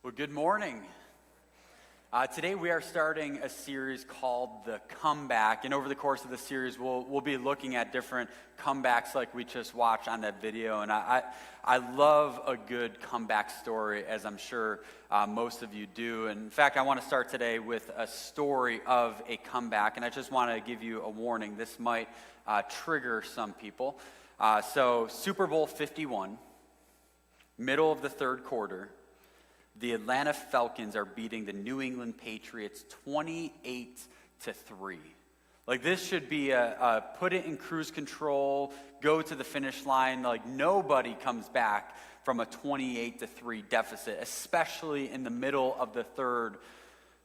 Well, good morning. Today we are starting a series called The Comeback, and over the course of the series we'll be looking at different comebacks like we just watched on that video, and I love a good comeback story, as I'm sure most of you do. And in fact, I want to start today with a story of a comeback, and I just want to give you a warning. This might trigger some people. So Super Bowl 51, middle of the third quarter, the Atlanta Falcons are beating the New England Patriots 28-3. Like, this should be a put it in cruise control, go to the finish line. Like, nobody comes back from a 28-3 deficit, especially in the middle of the third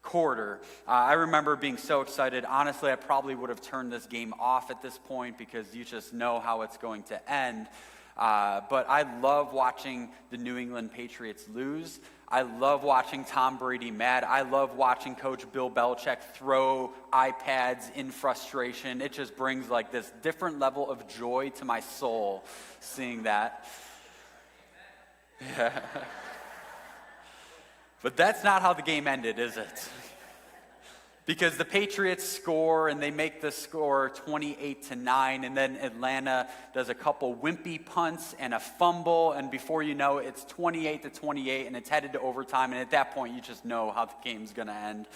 quarter. I remember being so excited. Honestly, I probably would have turned this game off at this point because you just know how it's going to end. But I love watching the New England Patriots lose. I love watching Tom Brady mad. I love watching Coach Bill Belichick throw iPads in frustration. It just brings like this different level of joy to my soul seeing that. Yeah. But that's not how the game ended, is it? Because the Patriots score, and they make the score 28-9, and then Atlanta does a couple wimpy punts and a fumble, and before you know it, it's 28-28, and it's headed to overtime, and at that point, you just know how the game's going to end.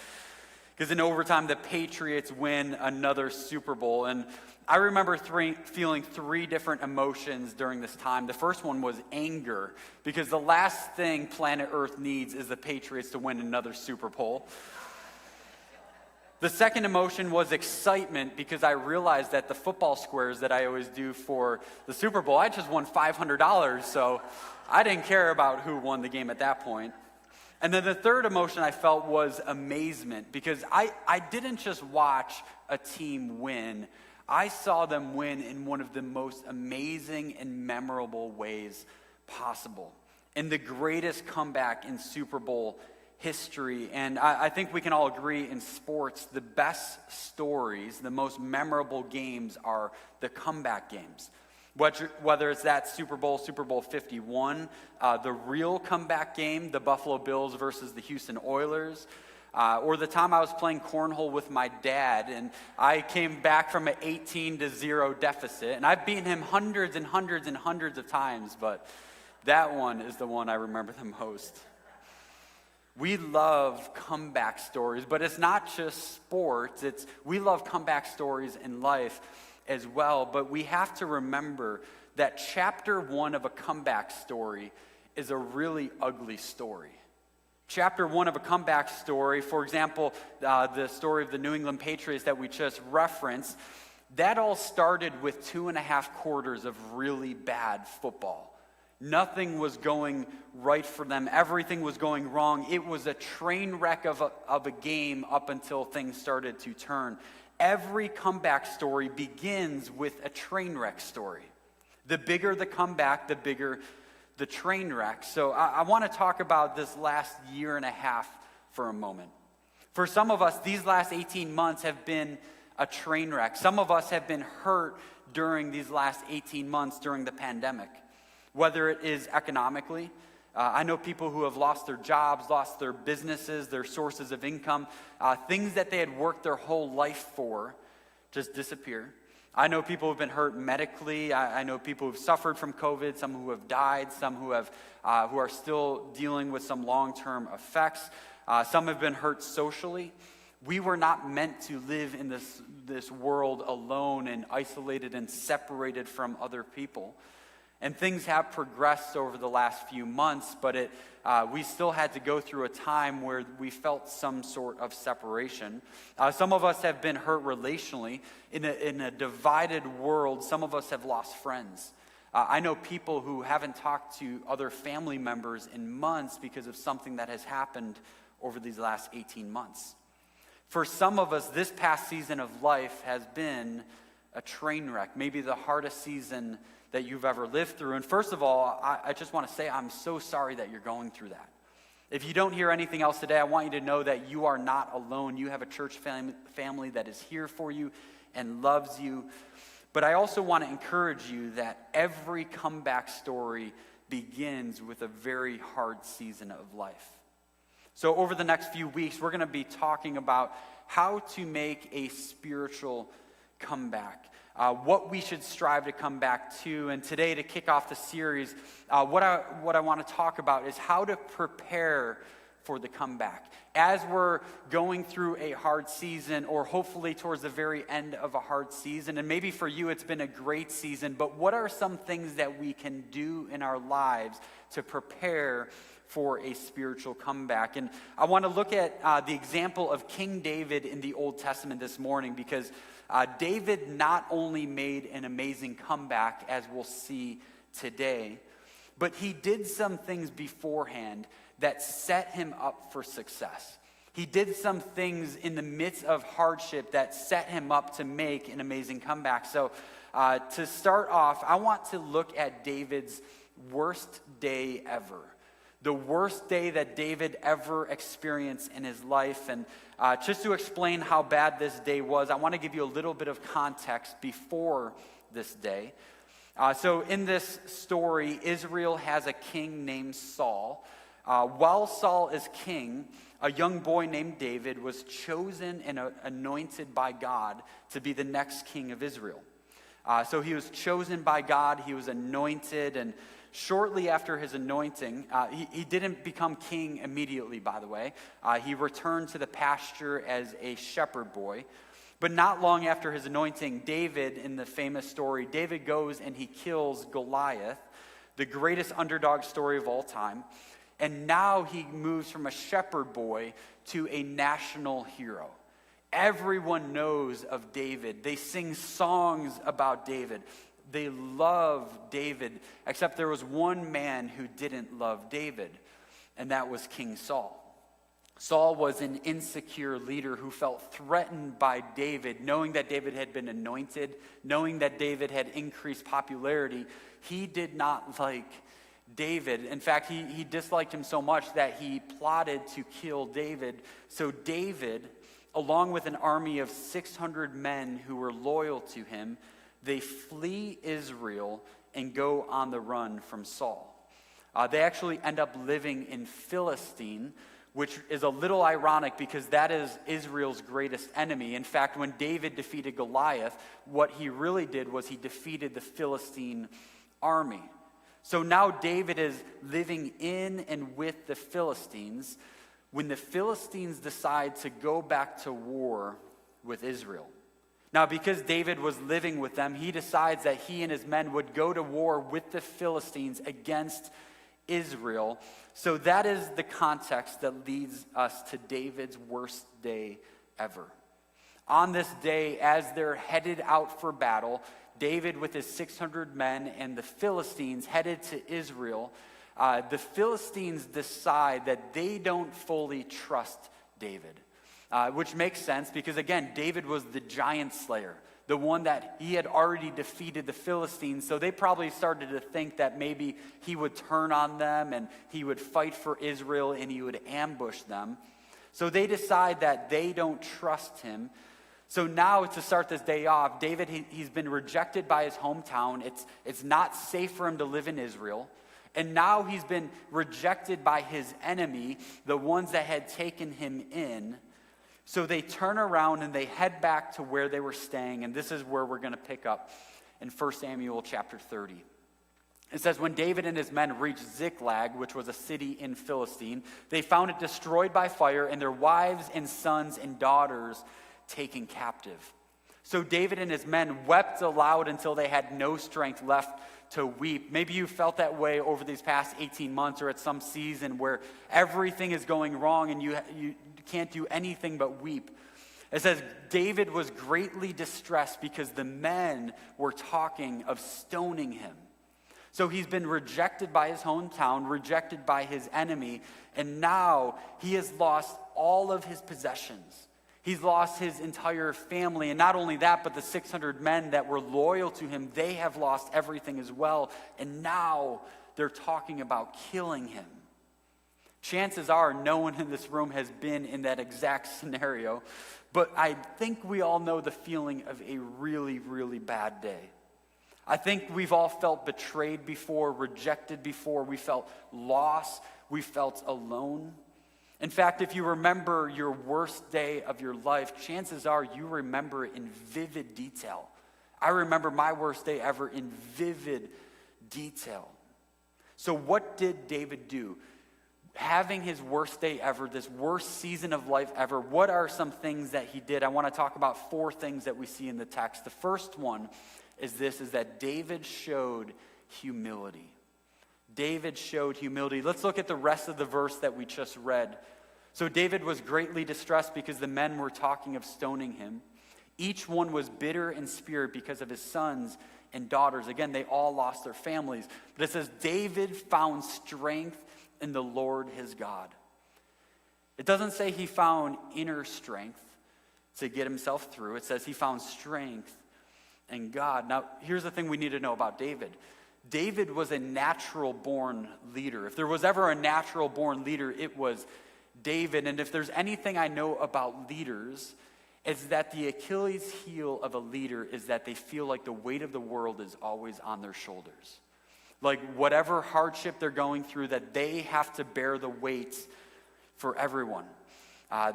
Because in overtime, the Patriots win another Super Bowl, and I remember feeling three different emotions during this time. The first one was anger, because the last thing planet Earth needs is the Patriots to win another Super Bowl. The second emotion was excitement, because I realized that the football squares that I always do for the Super Bowl, I just won $500, so I didn't care about who won the game at that point. And then the third emotion I felt was amazement, because I didn't just watch a team win. I saw them win in one of the most amazing and memorable ways possible, in the greatest comeback in Super Bowl history. And I think we can all agree in sports, the best stories, the most memorable games are the comeback games. Whether it's that Super Bowl 51, the real comeback game, the Buffalo Bills versus the Houston Oilers, or the time I was playing cornhole with my dad and I came back from an 18-0 deficit, and I've beaten him hundreds and hundreds and hundreds of times, but that one is the one I remember the most. We love comeback stories, but it's not just sports. We love comeback stories in life as well, but we have to remember that chapter 1 of a comeback story is a really ugly story. Chapter 1 of a comeback story, for example, the story of the New England Patriots that we just referenced, that all started with 2.5 quarters of really bad football. Nothing was going right for them. Everything was going wrong. It was a train wreck of a game up until things started to turn. Every comeback story begins with a train wreck story. The bigger the comeback, the bigger the train wreck. So I want to talk about this last year and a half for a moment. For some of us, these last 18 months have been a train wreck. Some of us have been hurt during these last 18 months during the pandemic. Whether it is economically, I know people who have lost their jobs, lost their businesses, their sources of income, things that they had worked their whole life for just disappear. I know people who've been hurt medically. I know people who've suffered from COVID, some who have died, some who are still dealing with some long-term effects. Some have been hurt socially. We were not meant to live in this world alone and isolated and separated from other people. And things have progressed over the last few months, but we still had to go through a time where we felt some sort of separation. Some of us have been hurt relationally. In a divided world, some of us have lost friends. I know people who haven't talked to other family members in months because of something that has happened over these last 18 months. For some of us, this past season of life has been a train wreck, maybe the hardest season that you've ever lived through. And first of all, I just want to say I'm so sorry that you're going through that. If you don't hear anything else today, I want you to know that you are not alone. You have a church family that is here for you and loves you. But I also want to encourage you that every comeback story begins with a very hard season of life. So over the next few weeks, we're going to be talking about how to make a spiritual comeback, what we should strive to come back to. And today, to kick off the series, what I want to talk about is how to prepare for the comeback. As we're going through a hard season, or hopefully towards the very end of a hard season, and maybe for you it's been a great season, but what are some things that we can do in our lives to prepare for a spiritual comeback? And I want to look at the example of King David in the Old Testament this morning, because David not only made an amazing comeback, as we'll see today, but he did some things beforehand that set him up for success. He did some things in the midst of hardship that set him up to make an amazing comeback. So to start off, I want to look at David's worst day ever. The worst day that David ever experienced in his life. And just to explain how bad this day was, I want to give you a little bit of context before this day. So in this story, Israel has a king named Saul. While Saul is king, a young boy named David was chosen and anointed by God to be the next king of Israel. So he was chosen by God, he was anointed, and shortly after his anointing, he didn't become king immediately, by the way. He returned to the pasture as a shepherd boy. But not long after his anointing, David, in the famous story, David goes and he kills Goliath, the greatest underdog story of all time. And now he moves from a shepherd boy to a national hero. Everyone knows of David. They sing songs about David. They love David, except there was one man who didn't love David, and that was King Saul. Saul was an insecure leader who felt threatened by David, knowing that David had been anointed, knowing that David had increased popularity. He did not like David. In fact, he disliked him so much that he plotted to kill David. So David, along with an army of 600 men who were loyal to him, they flee Israel and go on the run from Saul. They actually end up living in Philistine, which is a little ironic because that is Israel's greatest enemy. In fact, when David defeated Goliath, what he really did was he defeated the Philistine army. So now David is living in and with the Philistines when the Philistines decide to go back to war with Israel. Now, because David was living with them, he decides that he and his men would go to war with the Philistines against Israel. So that is the context that leads us to David's worst day ever. On this day, as they're headed out for battle, David with his 600 men and the Philistines headed to Israel. The Philistines decide that they don't fully trust David, which makes sense because, again, David was the giant slayer, the one that he had already defeated the Philistines. So they probably started to think that maybe he would turn on them and he would fight for Israel and he would ambush them. So they decide that they don't trust him. So now, to start this day off, David, he's been rejected by his hometown. It's not safe for him to live in Israel. And now he's been rejected by his enemy, the ones that had taken him in. So they turn around and they head back to where they were staying. And this is where we're going to pick up in 1 Samuel chapter 30. It says, when David and his men reached Ziklag, which was a city in Philistine, they found it destroyed by fire and their wives and sons and daughters taken captive. So David and his men wept aloud until they had no strength left to weep. Maybe you felt that way over these past 18 months or at some season where everything is going wrong and you can't do anything but weep. It says David was greatly distressed because the men were talking of stoning him. So he's been rejected by his hometown, rejected by his enemy, and now he has lost all of his possessions. He's lost his entire family, and not only that, but the 600 men that were loyal to him, they have lost everything as well, and now they're talking about killing him. Chances are no one in this room has been in that exact scenario, but I think we all know the feeling of a really, really bad day. I think we've all felt betrayed before, rejected before, we felt lost, we felt alone. In fact, if you remember your worst day of your life, chances are you remember it in vivid detail. I remember my worst day ever in vivid detail. So what did David do? Having his worst day ever, this worst season of life ever, what are some things that he did? I want to talk about 4 things that we see in the text. The first one is that David showed humility. David showed humility. Let's look at the rest of the verse that we just read. So David was greatly distressed because the men were talking of stoning him. Each one was bitter in spirit because of his sons and daughters. Again, they all lost their families. But it says, David found strength in the Lord his God. It doesn't say he found inner strength to get himself through. It says he found strength in God. Now, here's the thing we need to know about David. David was a natural-born leader. If there was ever a natural-born leader, it was David. And if there's anything I know about leaders, it's that the Achilles heel of a leader is that they feel like the weight of the world is always on their shoulders. Like whatever hardship they're going through, that they have to bear the weight for everyone.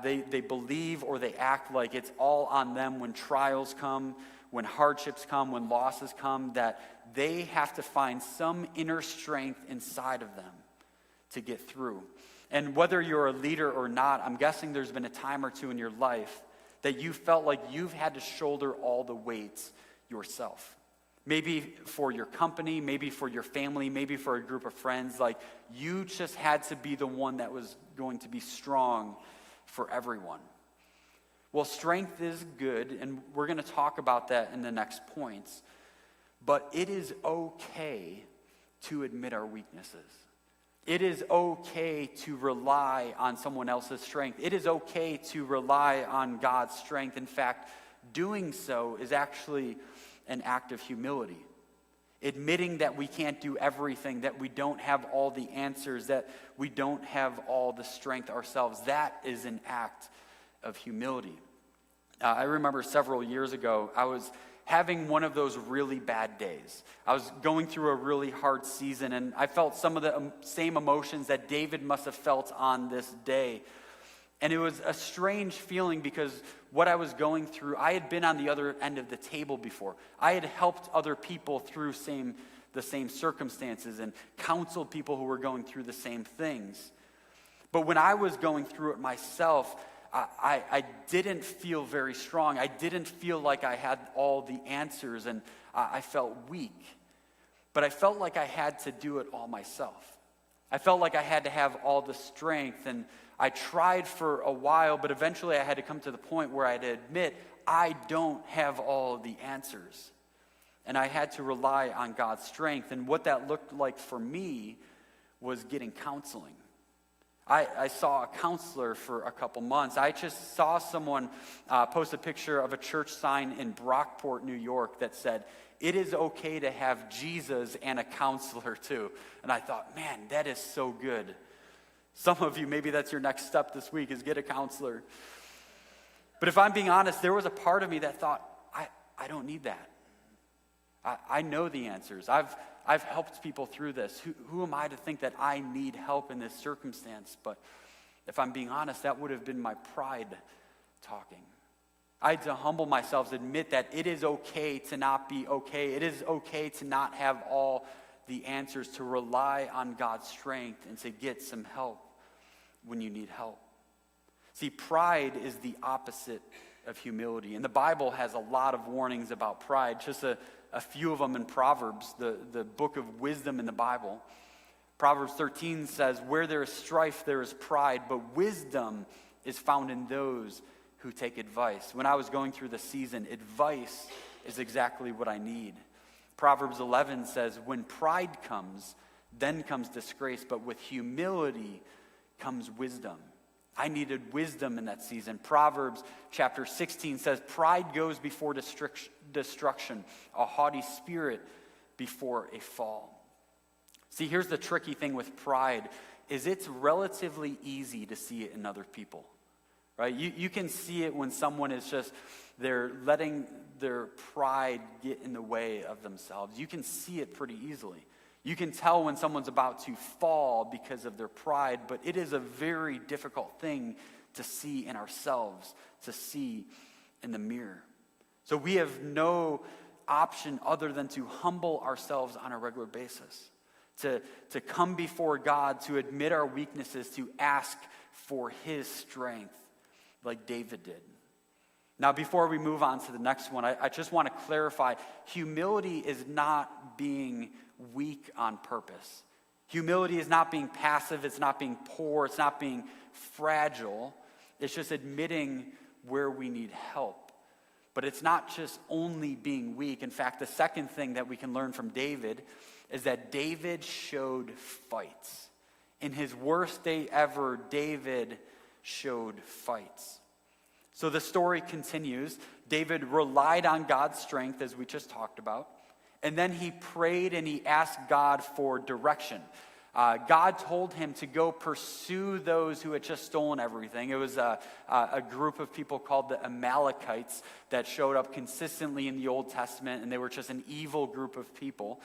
They believe or they act like it's all on them when trials come, when hardships come, when losses come, that they have to find some inner strength inside of them to get through. And whether you're a leader or not, I'm guessing there's been a time or two in your life that you felt like you've had to shoulder all the weights yourself. Maybe for your company, maybe for your family, maybe for a group of friends. Like you just had to be the one that was going to be strong for everyone. Well, strength is good, and we're going to talk about that in the next points. But it is okay to admit our weaknesses. It is okay to rely on someone else's strength. It is okay to rely on God's strength. In fact, doing so is actually an act of humility. Admitting that we can't do everything, that we don't have all the answers, that we don't have all the strength ourselves, that is an act of humility. I remember several years ago, I was having one of those really bad days. I was going through a really hard season, and I felt some of the same emotions that David must have felt on this day. And it was a strange feeling because what I was going through, I had been on the other end of the table before. I had helped other people through the same circumstances and counseled people who were going through the same things. But when I was going through it myself, I didn't feel very strong. I didn't feel like I had all the answers, and I felt weak. But I felt like I had to do it all myself. I felt like I had to have all the strength, and I tried for a while, but eventually I had to come to the point where I had to admit I don't have all the answers. And I had to rely on God's strength. And what that looked like for me was getting counseling. I saw a counselor for a couple months. I just saw someone post a picture of a church sign in Brockport, New York that said, "It is okay to have Jesus and a counselor too." And I thought, man, that is so good. Some of you, maybe that's your next step this week, is get a counselor. But if I'm being honest, there was a part of me that thought, I don't need that. I know the answers. I've helped people through this. Who am I to think that I need help in this circumstance? But if I'm being honest, that would have been my pride talking. I had to humble myself, admit that it is okay to not be okay. It is okay to not have all the answers, to rely on God's strength and to get some help when you need help. See, pride is the opposite of humility. And the Bible has a lot of warnings about pride. Just a few of them in Proverbs, the book of wisdom in the Bible. Proverbs 13 says, "Where there is strife, there is pride, but wisdom is found in those who take advice." When I was going through the season, advice is exactly what I need. Proverbs 11 says, "When pride comes, then comes disgrace, but with humility comes wisdom." I needed wisdom in that season. Proverbs chapter 16 says, "Pride goes before destruction, a haughty spirit before a fall." See, here's the tricky thing with pride, is it's relatively easy to see it in other people, right? You can see it when someone is just, they're letting their pride get in the way of themselves. You can see it pretty easily. You can tell when someone's about to fall because of their pride, but it is a very difficult thing to see in ourselves, to see in the mirror. So we have no option other than to humble ourselves on a regular basis, to come before God, to admit our weaknesses, to ask for his strength like David did. Now, before we move on to the next one, I just want to clarify, humility is not being weak on purpose. Humility is not being passive, it's not being poor, it's not being fragile. It's just admitting where we need help. But it's not just only being weak. In fact, the second thing that we can learn from David is that David showed fights. In his worst day ever, David showed fights. So the story continues. David relied on God's strength, as we just talked about. And then he prayed and he asked God for direction. God told him to go pursue those who had just stolen everything. It was a group of people called the Amalekites that showed up consistently in the Old Testament, and they were just an evil group of people.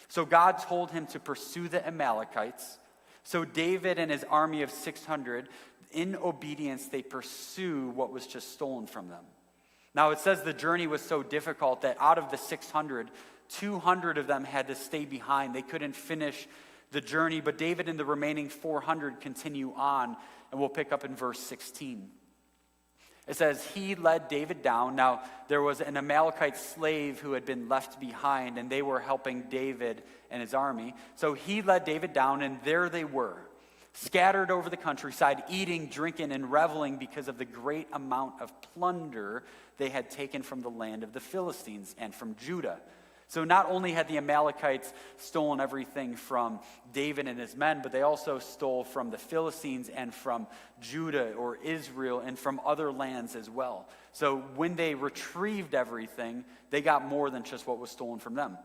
So God told him to pursue the Amalekites. So David and his army of 600, in obedience, they pursue what was just stolen from them. Now it says the journey was so difficult that out of the 600, 200 of them had to stay behind. They couldn't finish the journey, but David and the remaining 400 continue on, and we'll pick up in verse 16. It says, he led David down. Now, there was an Amalekite slave who had been left behind, and they were helping David and his army. So he led David down, and there they were, scattered over the countryside, eating, drinking, and reveling because of the great amount of plunder they had taken from the land of the Philistines and from Judah. So not only had the Amalekites stolen everything from David and his men, but they also stole from the Philistines and from Judah or Israel and from other lands as well. So when they retrieved everything, they got more than just what was stolen from them.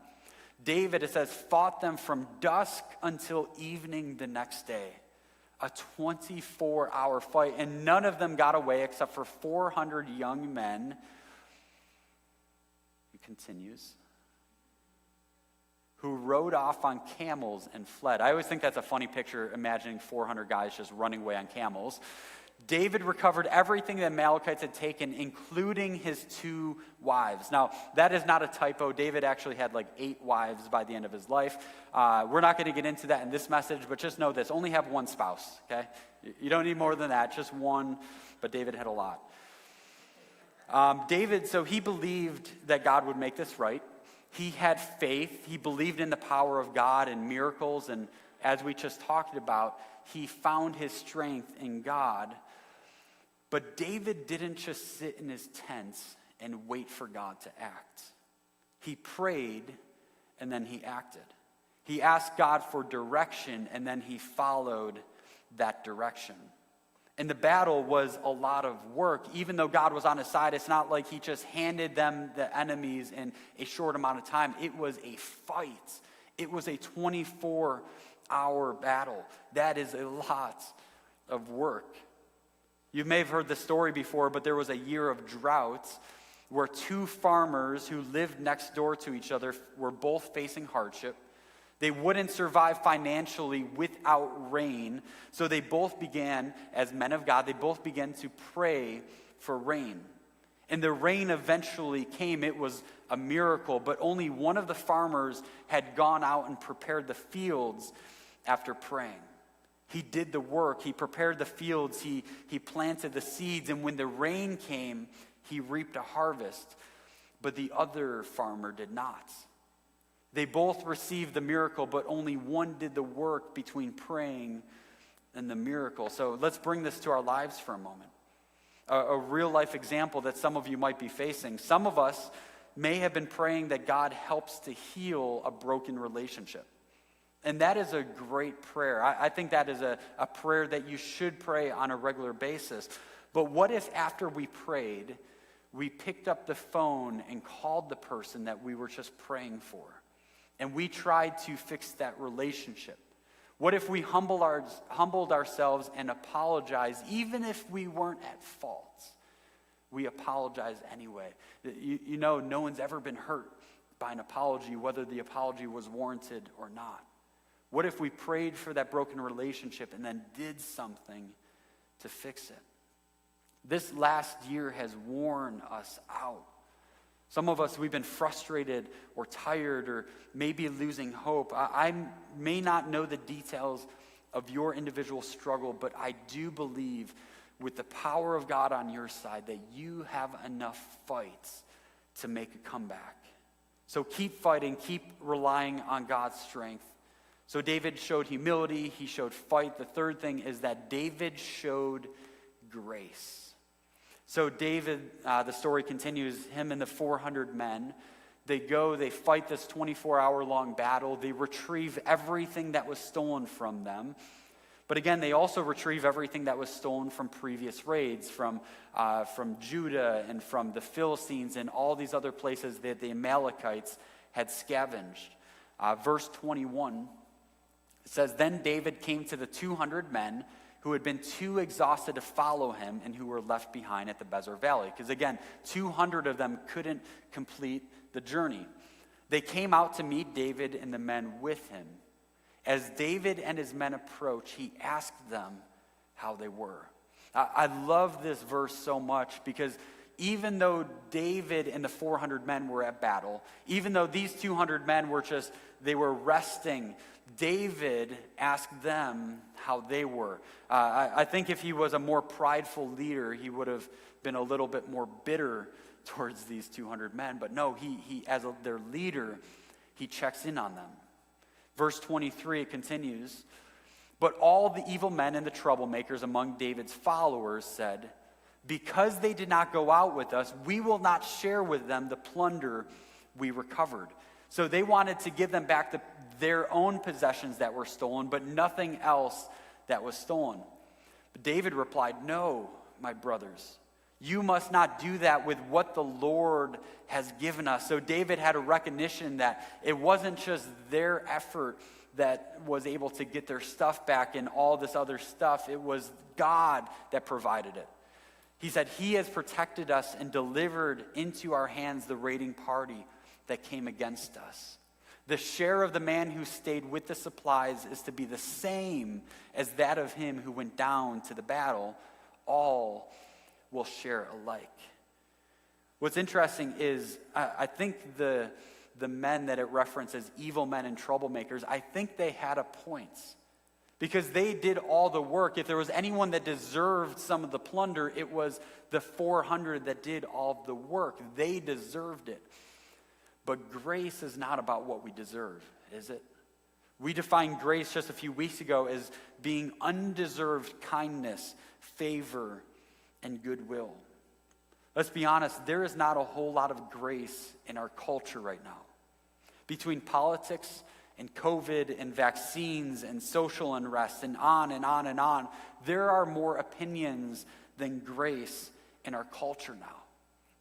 David, it says, fought them from dusk until evening the next day. A 24-hour fight, and none of them got away except for 400 young men. He continues. Who rode off on camels and fled. I always think that's a funny picture, imagining 400 guys just running away on camels. David recovered everything the Amalekites had taken, including his 2 wives. Now, that is not a typo. David actually had like 8 wives by the end of his life. We're not going to get into that in this message, but just know this. Only have 1 spouse, okay? You don't need more than that, just 1, but David had a lot. David, so he believed that God would make this right. He had faith. He believed in the power of God and miracles. And as we just talked about, he found his strength in God. But David didn't just sit in his tents and wait for God to act. He prayed and then he acted. He asked God for direction and then he followed that direction. And the battle was a lot of work. Even though God was on his side, it's not like he just handed them the enemies in a short amount of time. It was a fight. It was a 24-hour battle. That is a lot of work. You may have heard the story before, but there was a year of drought where 2 farmers who lived next door to each other were both facing hardship. They wouldn't survive financially without rain. So they both began, as men of God, they both began to pray for rain. And the rain eventually came. It was a miracle, but only one of the farmers had gone out and prepared the fields after praying. He did the work. He prepared the fields. He planted the seeds. And when the rain came, he reaped a harvest. But the other farmer did not. They both received the miracle, but only one did the work between praying and the miracle. So let's bring this to our lives for a moment. A real life example that some of you might be facing. Some of us may have been praying that God helps to heal a broken relationship. And that is a great prayer. I think that is a prayer that you should pray on a regular basis. But what if after we prayed, we picked up the phone and called the person that we were just praying for? And we tried to fix that relationship. What if we humbled ourselves and apologized, even if we weren't at fault? We apologize anyway. You know, no one's ever been hurt by an apology, whether the apology was warranted or not. What if we prayed for that broken relationship and then did something to fix it? This last year has worn us out. Some of us, we've been frustrated or tired or maybe losing hope. I may not know the details of your individual struggle, but I do believe with the power of God on your side that you have enough fights to make a comeback. So keep fighting, keep relying on God's strength. So David showed humility, he showed fight. The third thing is that David showed grace. So David, the story continues, him and the 400 men, they go, they fight this 24-hour-long battle. They retrieve everything that was stolen from them. But again, they also retrieve everything that was stolen from previous raids, from Judah and from the Philistines and all these other places that the Amalekites had scavenged. Verse 21, it says, "Then David came to the 200 men who had been too exhausted to follow him and who were left behind at the Bezor Valley." Because again, 200 of them couldn't complete the journey. They came out to meet David and the men with him. As David and his men approached, he asked them how they were. I love this verse so much because even though David and the 400 men were at battle, even though these 200 men they were resting, David asked them how they were. I think if he was a more prideful leader, he would have been a little bit more bitter towards these 200 men. But no, he as their leader, he checks in on them. Verse 23, it continues, "But all the evil men and the troublemakers among David's followers said, 'Because they did not go out with us, we will not share with them the plunder we recovered.'" So they wanted to give them back their own possessions that were stolen, but nothing else that was stolen. But David replied, "No, my brothers, you must not do that with what the Lord has given us." So David had a recognition that it wasn't just their effort that was able to get their stuff back and all this other stuff. It was God that provided it. He said, "He has protected us and delivered into our hands the raiding party that came against us. The share of the man who stayed with the supplies is to be the same as that of him who went down to the battle. All will share alike." What's interesting is I think the men that it references, evil men and troublemakers, I think they had a point. Because they did all the work. If there was anyone that deserved some of the plunder, it was the 400 that did all of the work. They deserved it. But grace is not about what we deserve, is it? We defined grace just a few weeks ago as being undeserved kindness, favor, and goodwill. Let's be honest, there is not a whole lot of grace in our culture right now. Between politics and COVID and vaccines and social unrest and on and on and on, there are more opinions than grace in our culture now.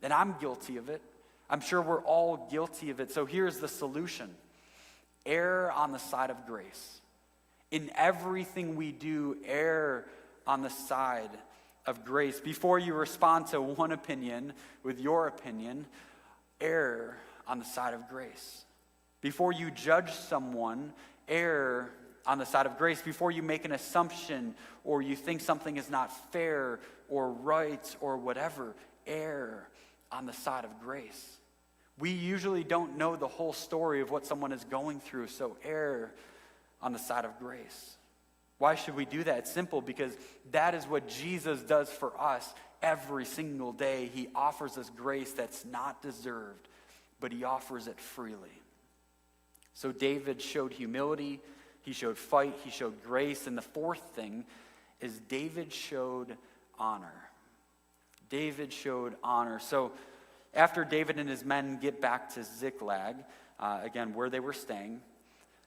And I'm guilty of it. I'm sure we're all guilty of it. So here's the solution. Err on the side of grace. In everything we do, err on the side of grace. Before you respond to one opinion with your opinion, err on the side of grace. Before you judge someone, err on the side of grace. Before you make an assumption or you think something is not fair or right or whatever, err on the side of grace. We usually don't know the whole story of what someone is going through, so err on the side of grace. Why should we do that? It's simple, because that is what Jesus does for us every single day. He offers us grace that's not deserved, but he offers it freely. So David showed humility, he showed fight, he showed grace, and the fourth thing is David showed honor. David showed honor. So after David and his men get back to Ziklag, again, where they were staying,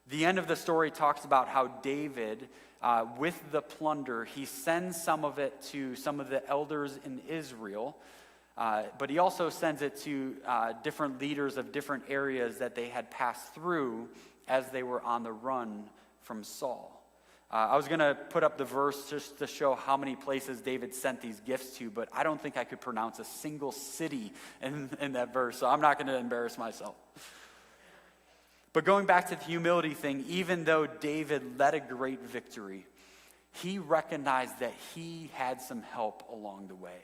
the end of the story talks about how David, with the plunder, he sends some of it to some of the elders in Israel, but he also sends it to different leaders of different areas that they had passed through as they were on the run from Saul. I was going to put up the verse just to show how many places David sent these gifts to, but I don't think I could pronounce a single city in that verse, so I'm not going to embarrass myself. But going back to the humility thing, even though David led a great victory, he recognized that he had some help along the way,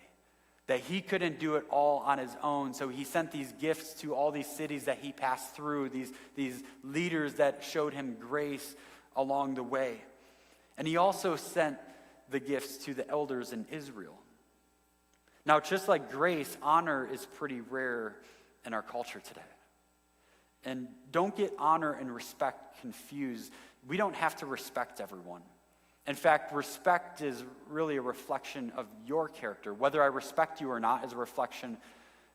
that he couldn't do it all on his own. So he sent these gifts to all these cities that he passed through, these leaders that showed him grace along the way. And he also sent the gifts to the elders in Israel. Now, just like grace, honor is pretty rare in our culture today. And don't get honor and respect confused. We don't have to respect everyone. In fact, respect is really a reflection of your character. Whether I respect you or not is a reflection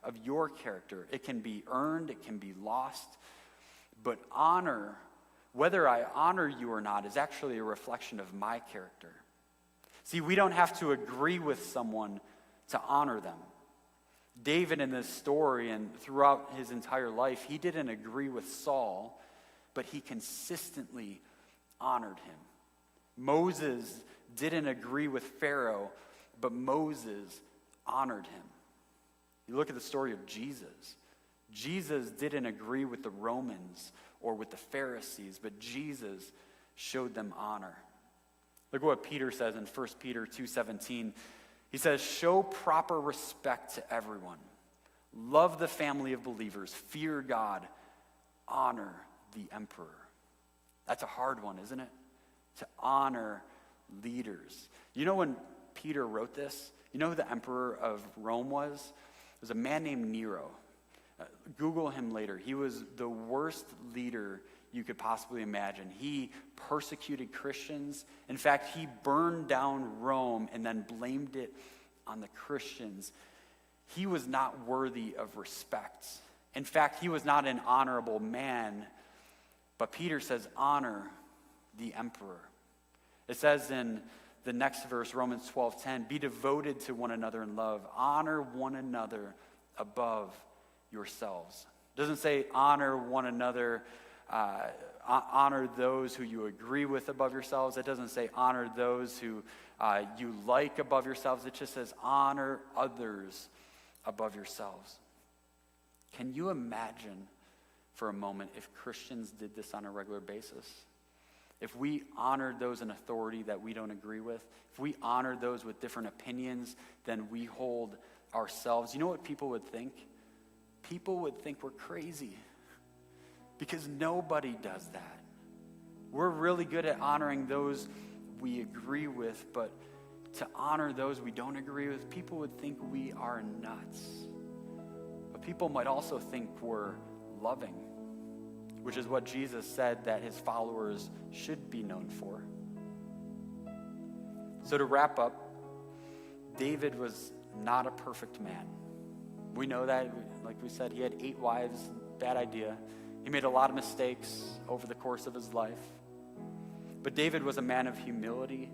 of your character. It can be earned, it can be lost. But honor, whether I honor you or not, is actually a reflection of my character. See, we don't have to agree with someone to honor them. David in this story and throughout his entire life, he didn't agree with Saul, but he consistently honored him. Moses didn't agree with Pharaoh, but Moses honored him. You look at the story of Jesus. Jesus didn't agree with the Romans or with the Pharisees, but Jesus showed them honor. Look at what Peter says in 1 Peter 2:17. He says, show proper respect to everyone. Love the family of believers. Fear God. Honor the emperor. That's a hard one, isn't it? To honor leaders. You know when Peter wrote this, you know who the emperor of Rome was? It was a man named Nero. Google him later. He was the worst leader you could possibly imagine. He persecuted Christians. In fact, he burned down Rome and then blamed it on the Christians. He was not worthy of respect. In fact, he was not an honorable man. But Peter says, honor the emperor. It says in the next verse, Romans 12:10, be devoted to one another in love. Honor one another above yourselves. It doesn't say honor one another, honor those who you agree with above yourselves. It doesn't say honor those who you like above yourselves. It just says honor others above yourselves. Can you imagine for a moment if Christians did this on a regular basis? If we honored those in authority that we don't agree with, if we honored those with different opinions than we hold ourselves, you know what people would think? People would think we're crazy because nobody does that. We're really good at honoring those we agree with, but to honor those we don't agree with, people would think we are nuts. But people might also think we're loving, which is what Jesus said that his followers should be known for. So to wrap up, David was not a perfect man. We know that, like we said, he had 8 wives, bad idea. He made a lot of mistakes over the course of his life. But David was a man of humility,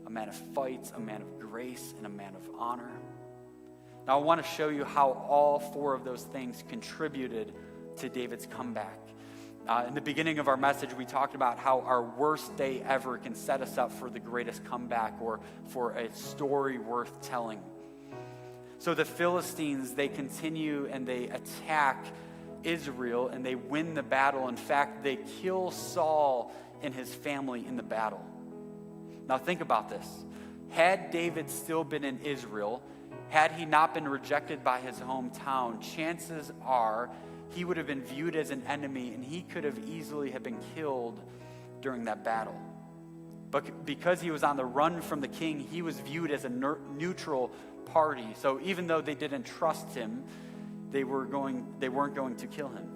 a man of fights, a man of grace, and a man of honor. Now I want to show you how all 4 of those things contributed to David's comeback. In the beginning of our message, we talked about how our worst day ever can set us up for the greatest comeback or for a story worth telling. So the Philistines, they continue and they attack Israel and they win the battle. In fact, they kill Saul and his family in the battle. Now think about this. Had David still been in Israel, had he not been rejected by his hometown, chances are he would have been viewed as an enemy and he could have easily have been killed during that battle. But because he was on the run from the king, he was viewed as a neutral party. So even though they didn't trust him, they weren't going to kill him.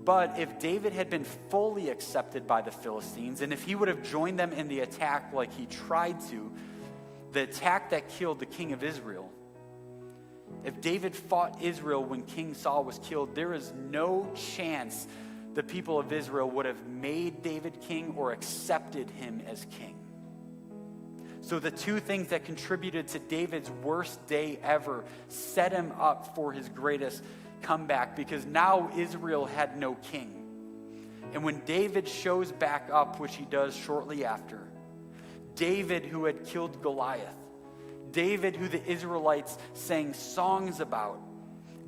But if David had been fully accepted by the Philistines, and if he would have joined them in the attack like he tried to, the attack that killed the king of Israel, if David fought Israel when King Saul was killed, there is no chance the people of Israel would have made David king or accepted him as king. So the 2 things that contributed to David's worst day ever set him up for his greatest comeback, because now Israel had no king. And when David shows back up, which he does shortly after, David who had killed Goliath, David who the Israelites sang songs about,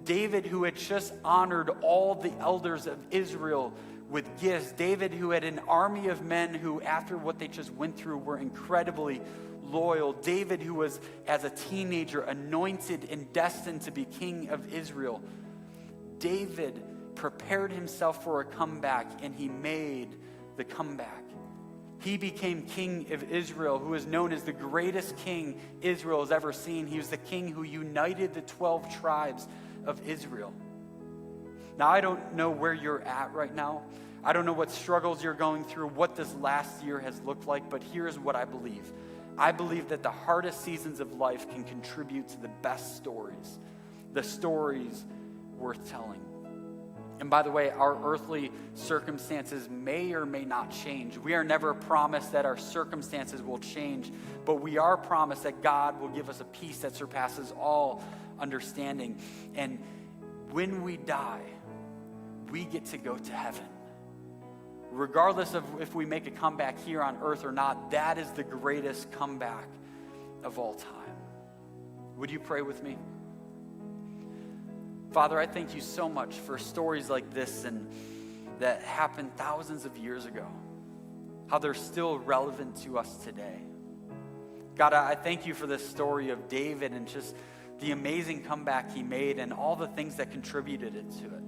David who had just honored all the elders of Israel with gifts. David, who had an army of men who, after what they just went through, were incredibly loyal. David, who was, as a teenager, anointed and destined to be king of Israel. David prepared himself for a comeback, and he made the comeback. He became king of Israel, who is known as the greatest king Israel has ever seen. He was the king who united the 12 tribes of Israel. Now, I don't know where you're at right now. I don't know what struggles you're going through, what this last year has looked like, but here's what I believe. I believe that the hardest seasons of life can contribute to the best stories, the stories worth telling. And by the way, our earthly circumstances may or may not change. We are never promised that our circumstances will change, but we are promised that God will give us a peace that surpasses all understanding. And when we die, we get to go to heaven. Regardless of if we make a comeback here on earth or not, that is the greatest comeback of all time. Would you pray with me? Father, I thank you so much for stories like this and that happened thousands of years ago, how they're still relevant to us today. God, I thank you for this story of David and just the amazing comeback he made and all the things that contributed to it.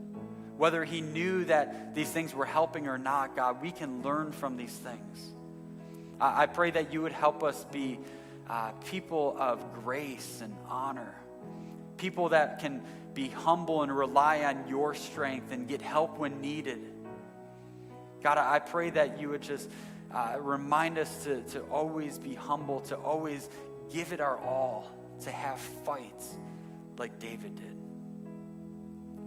Whether he knew that these things were helping or not, God, we can learn from these things. I pray that you would help us be people of grace and honor, people that can be humble and rely on your strength and get help when needed. God, I pray that you would just remind us to always be humble, to always give it our all, to have fights like David did.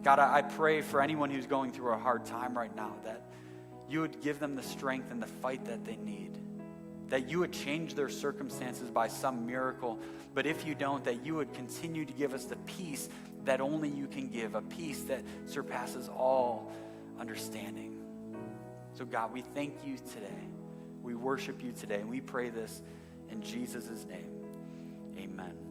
God, I pray for anyone who's going through a hard time right now that you would give them the strength and the fight that they need, that you would change their circumstances by some miracle, but if you don't, that you would continue to give us the peace that only you can give, a peace that surpasses all understanding. So God, we thank you today. We worship you today, and we pray this in Jesus' name. Amen.